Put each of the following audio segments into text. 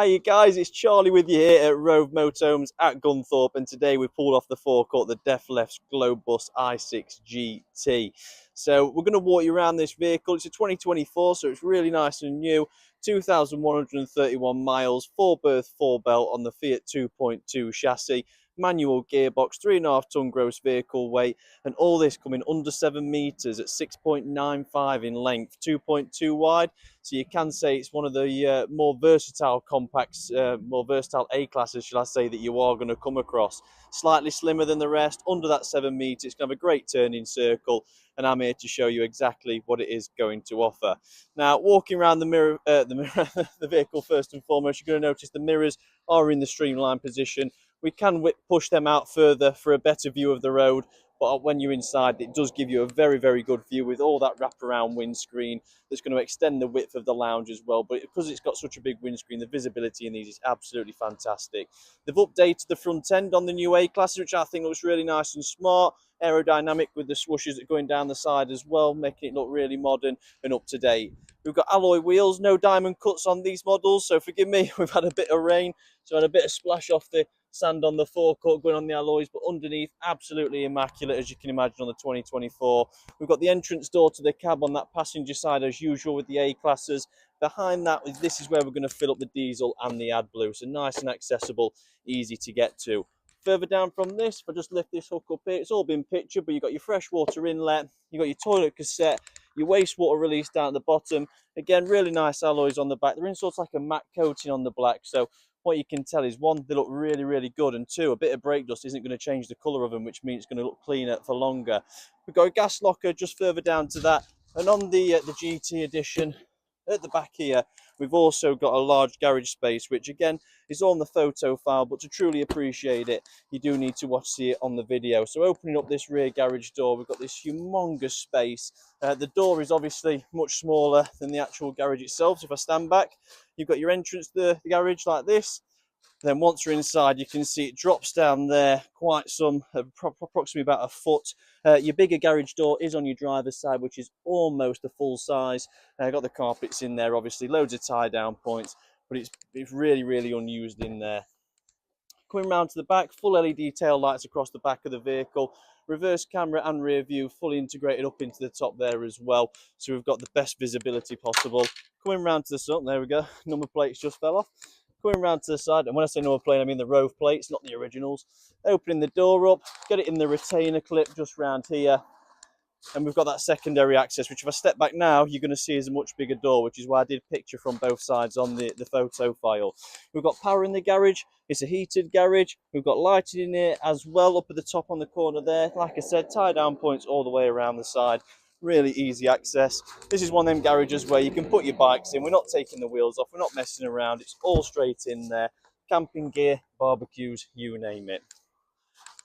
Hiya guys, it's Charlie with you here at Rove Motorhomes at Gunthorpe, and today we pulled off the forecourt the Dethleffs Globebus i6 GT. So we're going to walk you around this vehicle. It's a 2024, so it's really nice and new. 2,131 miles, 4-berth 4-belt on the Fiat 2.2 chassis, manual gearbox, 3.5 ton gross vehicle weight, and all this coming under 7 meters at 6.95 in length, 2.2 wide. So you can say it's one of the more versatile compacts, more versatile A-classes, shall I say, that you are going to come across. Slightly slimmer than the rest, under that 7 meters. It's going to have a great turning circle, and I'm here to show you exactly what it is going to offer. Now, walking around the vehicle first and foremost, you're going to notice the mirrors are in the streamlined position. We can push them out further for a better view of the road, but when you're inside, it does give you a very, very good view with all that wraparound windscreen that's going to extend the width of the lounge as well. But because it's got such a big windscreen, the visibility in these is absolutely fantastic. They've updated the front end on the new A-classes, which I think looks really nice and smart, aerodynamic with the swooshes that are going down the side as well, making it look really modern and up to date. We've got alloy wheels, no diamond cuts on these models, so forgive me, we've had a bit of rain, so I had a bit of splash off the sand on the forecourt going on the alloys, but underneath absolutely immaculate, as you can imagine, on the 2024. We've got the entrance door to the cab on that passenger side as usual with the A-classes. Behind that, this is where we're going to fill up the diesel and the AdBlue, so nice and accessible, easy to get to. Further down from this, if I just lift this hook up here, it's all been pictured, but you've got your freshwater inlet, you've got your toilet cassette, your wastewater release down at the bottom. Again, really nice alloys on the back. They're in sort of like a matte coating on the black, so what you can tell is, one, they look really, really good, and two, a bit of brake dust isn't going to change the colour of them, which means it's going to look cleaner for longer. We've got a gas locker just further down to that, and on the GT edition, at the back here, we've also got a large garage space, which again is on the photo file, but to truly appreciate it, you do need to see it on the video. So opening up this rear garage door, we've got this humongous space. The door is obviously much smaller than the actual garage itself, so if I stand back, you've got your entrance to the garage like this. Then once you're inside, you can see it drops down there quite some, approximately about a foot. Your bigger garage door is on your driver's side, which is almost a full size. Got the carpets in there, obviously, loads of tie down points, but it's really, really unused in there. Coming round to the back, full LED tail lights across the back of the vehicle, reverse camera and rear view fully integrated up into the top there as well, so we've got the best visibility possible. Coming round to the front, there we go, number plates just fell off. Coming round to the side, and when I say number plate, I mean the Rove plates, not the originals. Opening the door up, get it in the retainer clip just round here, and we've got that secondary access, which if I step back now, you're going to see is a much bigger door, which is why I did picture from both sides on the photo file. We've got power in the garage. It's a heated garage. We've got lighting in here as well up at the top on the corner there. Like I said, tie down points all the way around the side. Really easy access. This is one of them garages where you can put your bikes in. We're not taking the wheels off. We're not messing around. It's all straight in there. Camping gear, barbecues, you name it.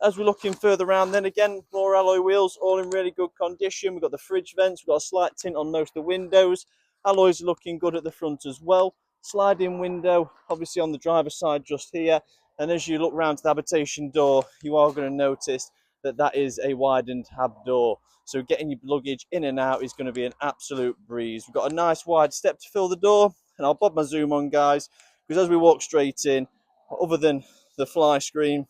As we're looking further around, then again, more alloy wheels, all in really good condition. We've got the fridge vents, we've got a slight tint on most of the windows. Alloys are looking good at the front as well. Sliding window, obviously on the driver's side just here. And as you look round to the habitation door, you are going to notice that that is a widened hab door. So getting your luggage in and out is going to be an absolute breeze. We've got a nice wide step to fill the door. And I'll bob my zoom on, guys, because as we walk straight in, other than the fly screen,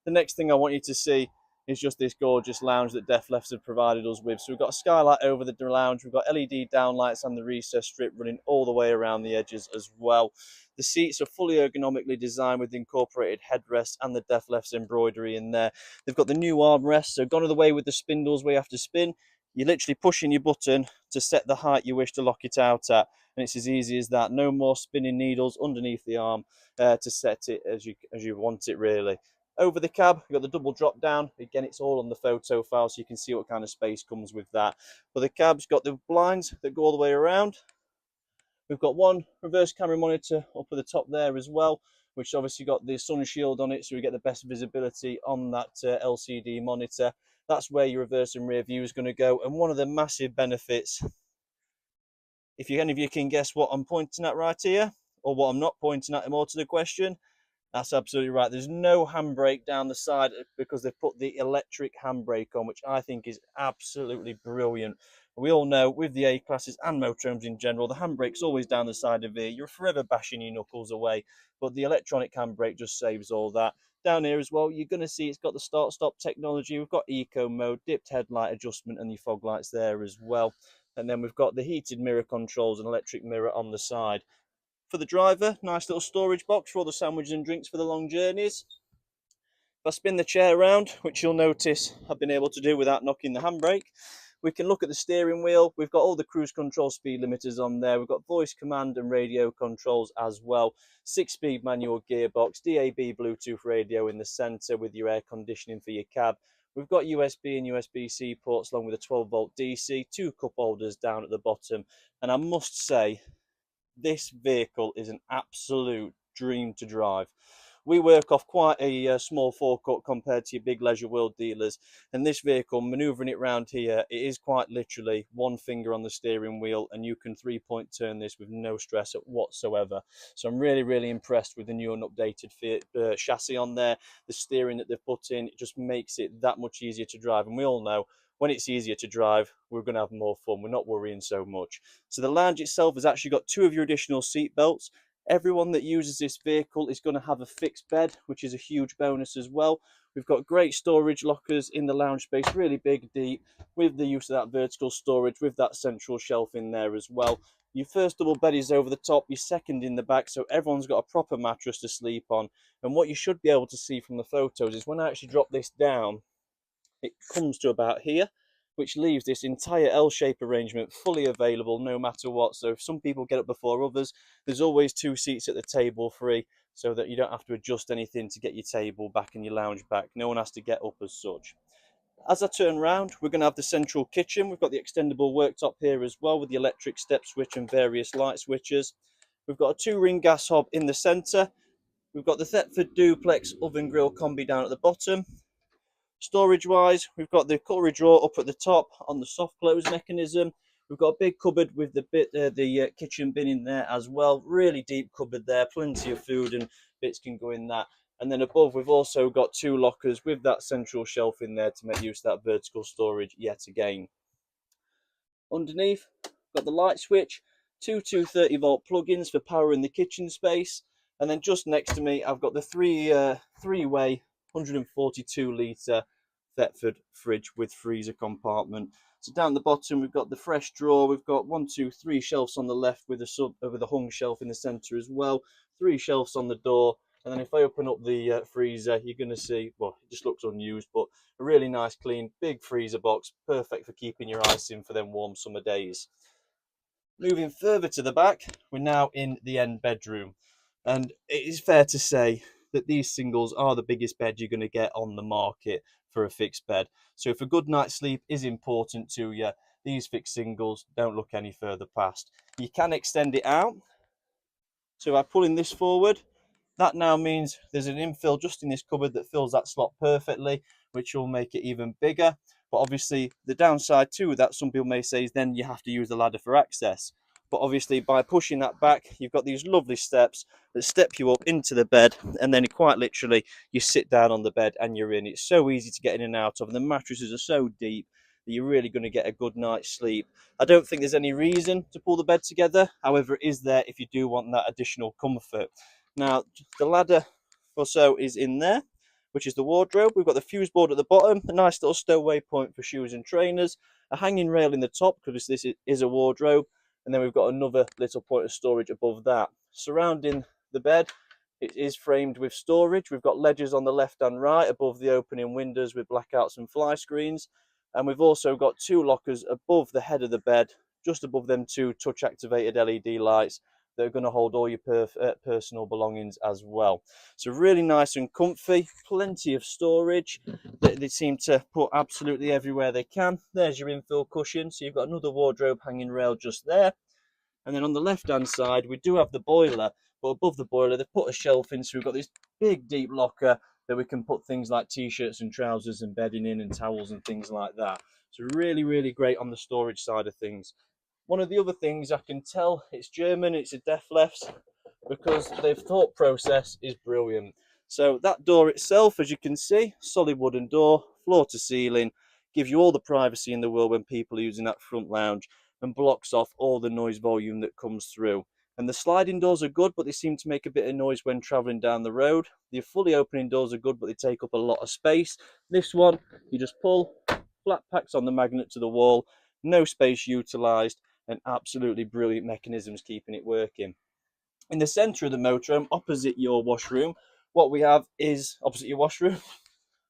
the next thing I want you to see is just this gorgeous lounge that Dethleffs have provided us with. So we've got a skylight over the lounge, we've got LED downlights and the recess strip running all the way around the edges as well. The seats are fully ergonomically designed with incorporated headrests and the Dethleffs embroidery in there. They've got the new armrests, so gone away with the spindles where you have to spin. You're literally pushing your button to set the height you wish to lock it out at, and it's as easy as that. No more spinning needles underneath the arm to set it as you want it, really. Over the cab, you've got the double drop down. Again, it's all on the photo file, so you can see what kind of space comes with that. But the cab's got the blinds that go all the way around. We've got one reverse camera monitor up at the top there as well, which obviously got the sun shield on it, so we get the best visibility on that LCD monitor. That's where your reverse and rear view is going to go. And one of the massive benefits, if any of you can guess what I'm pointing at right here, or what I'm not pointing at, more to the question, That's absolutely right. There's no handbrake down the side because they've put the electric handbrake on, which I think is absolutely brilliant. We all know with the A-classes and motorhomes in general, the handbrake's always down the side of here. You're forever bashing your knuckles away, but the electronic handbrake just saves all that. Down here as well, you're going to see it's got the start-stop technology. We've got eco mode, dipped headlight adjustment, and your fog lights there as well. And then we've got the heated mirror controls and electric mirror on the side. For the driver, nice little storage box for all the sandwiches and drinks for the long journeys. If I spin the chair around, which you'll notice I've been able to do without knocking the handbrake, we can look at the steering wheel. We've got all the cruise control speed limiters on there. We've got voice command and radio controls as well. 6-speed manual gearbox, DAB Bluetooth radio in the centre with your air conditioning for your cab. We've got USB and USB-C ports along with a 12-volt DC, 2 cup holders down at the bottom. And I must say, this vehicle is an absolute dream to drive. We work off quite a small forecourt compared to your big leisure world dealers, and this vehicle, manoeuvring it round here, it is quite literally one finger on the steering wheel and you can 3-point turn this with no stress whatsoever. So I'm really impressed with the new and updated Fiat chassis on there. The steering that they've put in, it just makes it that much easier to drive, and we all know when it's easier to drive, we're going to have more fun. We're not worrying so much. So the lounge itself has actually got 2 of your additional seat belts. Everyone that uses this vehicle is going to have a fixed bed, which is a huge bonus as well. We've got great storage lockers in the lounge space, really big, deep, with the use of that vertical storage, with that central shelf in there as well. Your first double bed is over the top, your second in the back, so everyone's got a proper mattress to sleep on. And what you should be able to see from the photos is when I actually drop this down, it comes to about here, which leaves this entire L-shape arrangement fully available no matter what. So if some people get up before others, there's always 2 seats at the table free, so that you don't have to adjust anything to get your table back and your lounge back. No one has to get up as such. As I turn around, we're going to have the central kitchen. We've got the extendable worktop here as well with the electric step switch and various light switches. We've got a 2-ring gas hob in the centre. We've got the Thetford duplex oven grill combi down at the bottom. Storage wise, we've got the cutlery drawer up at the top on the soft close mechanism. We've got a big cupboard with the kitchen bin in there as well. Really deep cupboard there, plenty of food and bits can go in that. And then above, we've also got 2 lockers with that central shelf in there to make use of that vertical storage yet again. Underneath, got the light switch, 2 230-volt plug-ins for powering the kitchen space. And then just next to me, I've got the three-way 142-litre Thetford fridge with freezer compartment. So down the bottom, we've got the fresh drawer. We've got 1, 2, 3 shelves on the left with a hung shelf in the centre as well. 3 shelves on the door. And then if I open up the freezer, you're going to see, well, it just looks unused, but a really nice, clean, big freezer box, perfect for keeping your ice in for them warm summer days. Moving further to the back, we're now in the end bedroom. And it is fair to say that these singles are the biggest bed you're going to get on the market for a fixed bed. So if a good night's sleep is important to you, these fixed singles don't look any further past. You can extend it out. So by pulling this forward, that now means there's an infill just in this cupboard that fills that slot perfectly, which will make it even bigger. But obviously the downside too that some people may say is then you have to use the ladder for access. But obviously by pushing that back, you've got these lovely steps that step you up into the bed, and then quite literally you sit down on the bed and you're in. It's so easy to get in and out of, and the mattresses are so deep that you're really going to get a good night's sleep. I don't think there's any reason to pull the bed together. However, it is there if you do want that additional comfort. Now, the ladder or so is in there, which is the wardrobe. We've got the fuse board at the bottom, a nice little stowaway point for shoes and trainers, a hanging rail in the top because this is a wardrobe, and then we've got another little point of storage above that. Surrounding the bed, it is framed with storage. We've got ledges on the left and right above the opening windows with blackouts and fly screens, and we've also got 2 lockers above the head of the bed, just above them 2 touch activated LED lights that are going to hold all your personal belongings as well. So really nice and comfy, plenty of storage. They seem to put absolutely everywhere they can. There's your infill cushion, so you've got another wardrobe hanging rail just there. And then on the left hand side we do have the boiler, but above the boiler they've put a shelf in, so we've got this big deep locker that we can put things like t-shirts and trousers and bedding in and towels and things like that. So really great on the storage side of things. One of the other things I can tell it's German, it's a Dethleffs, because their thought process is brilliant. So that door itself, as you can see, solid wooden door, floor to ceiling, gives you all the privacy in the world when people are using that front lounge, and blocks off all the noise volume that comes through. And the sliding doors are good, but they seem to make a bit of noise when travelling down the road. The fully opening doors are good, but they take up a lot of space. This one, you just pull, flat packs on the magnet to the wall, no space utilised, and absolutely brilliant mechanisms keeping it working. In the centre of the motorhome, opposite your washroom, what we have is, opposite your washroom,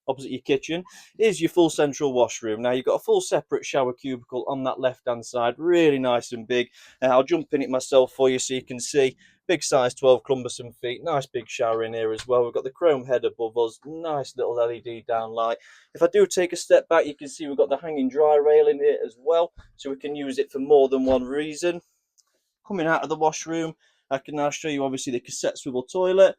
opposite your kitchen, is your full central washroom. Now you've got a full separate shower cubicle on that left hand side, really nice and big. I'll jump in it myself for you so you can see. Big size 12 cumbersome feet, nice big shower in here as well. We've got the chrome head above us, nice little LED downlight. If I do take a step back, you can see we've got the hanging dry rail in here as well, so we can use it for more than one reason. Coming out of the washroom, I can now show you obviously the cassette swivel toilet,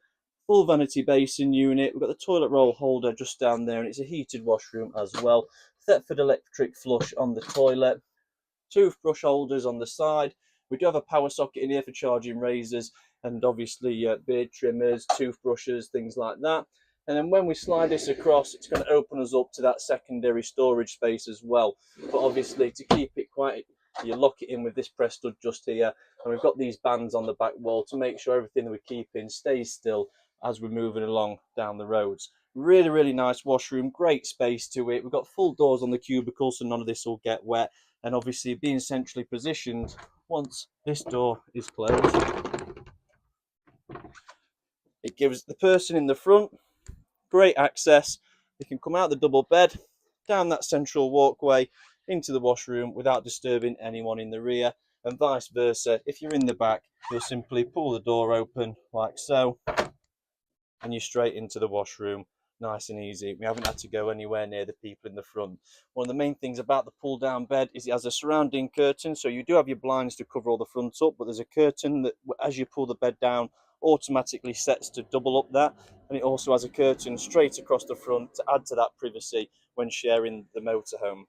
full vanity basin unit. We've got the toilet roll holder just down there, and it's a heated washroom as well. Thetford electric flush on the toilet, toothbrush holders on the side. We do have a power socket in here for charging razors and obviously beard trimmers, toothbrushes, things like that. And then when we slide this across, it's going to open us up to that secondary storage space as well. But obviously, to keep it quiet, you lock it in with this press stud just here. And we've got these bands on the back wall to make sure everything that we keep in stays still as we're moving along down the roads. Really, really nice washroom, great space to it. We've got full doors on the cubicles, so none of this will get wet. And obviously being centrally positioned, once this door is closed, it gives the person in the front great access. They can come out the double bed, down that central walkway, into the washroom without disturbing anyone in the rear, and vice versa. If you're in the back, you'll simply pull the door open like so, and you're straight into the washroom. Nice and easy. We haven't had to go anywhere near the people in the front. One of the main things about the pull down bed is it has a surrounding curtain, so you do have your blinds to cover all the front up, but there's a curtain that as you pull the bed down automatically sets to double up that, and it also has a curtain straight across the front to add to that privacy when sharing the motorhome.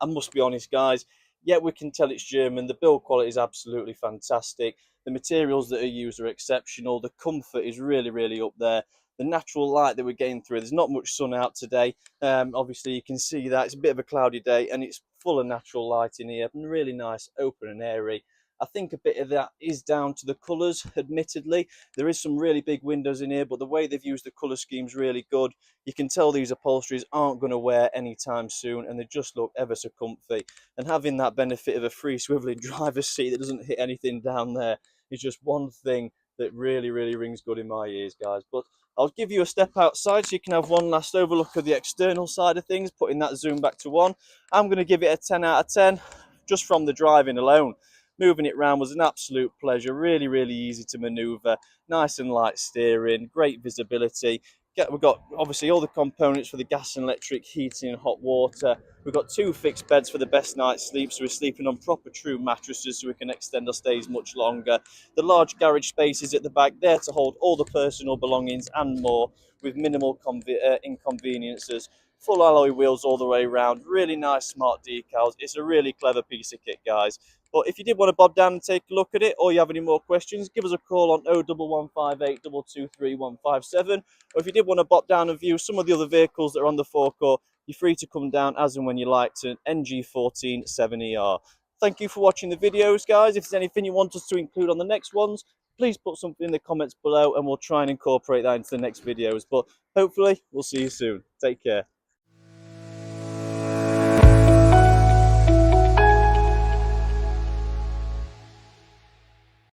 I must be honest, guys, yeah, we can tell it's German. The build quality is absolutely fantastic. The materials that are used are exceptional. The comfort is really, really up there. The natural light that we're getting through, there's not much sun out today. Obviously, you can see that it's a bit of a cloudy day and it's full of natural light in here. And really nice, open and airy. I think a bit of that is down to the colours, admittedly. There is some really big windows in here, but the way they've used the colour scheme is really good. You can tell these upholsteries aren't going to wear anytime soon, and they just look ever so comfy. And having that benefit of a free swiveling driver's seat that doesn't hit anything down there is just one thing that really, really rings good in my ears, guys. But I'll give you a step outside so you can have one last overlook of the external side of things, putting that zoom back to 1. I'm going to give it a 10 out of 10 just from the driving alone. Moving it around was an absolute pleasure. Really, really easy to manoeuvre. Nice and light steering. Great visibility. We've got obviously all the components for the gas and electric heating and hot water. We've got 2 fixed beds for the best night's sleep, so we're sleeping on proper true mattresses so we can extend our stays much longer. The large garage spaces at the back there to hold all the personal belongings and more with minimal inconveniences. Full alloy wheels all the way around. Really nice smart decals. It's a really clever piece of kit, guys. But if you did want to bob down and take a look at it, or you have any more questions, give us a call on 01158 223 157. Or if you did want to bob down and view some of the other vehicles that are on the forecourt, you're free to come down as and when you like to NG14 7ER. Thank you for watching the videos, guys. If there's anything you want us to include on the next ones, please put something in the comments below and we'll try and incorporate that into the next videos. But hopefully, we'll see you soon. Take care.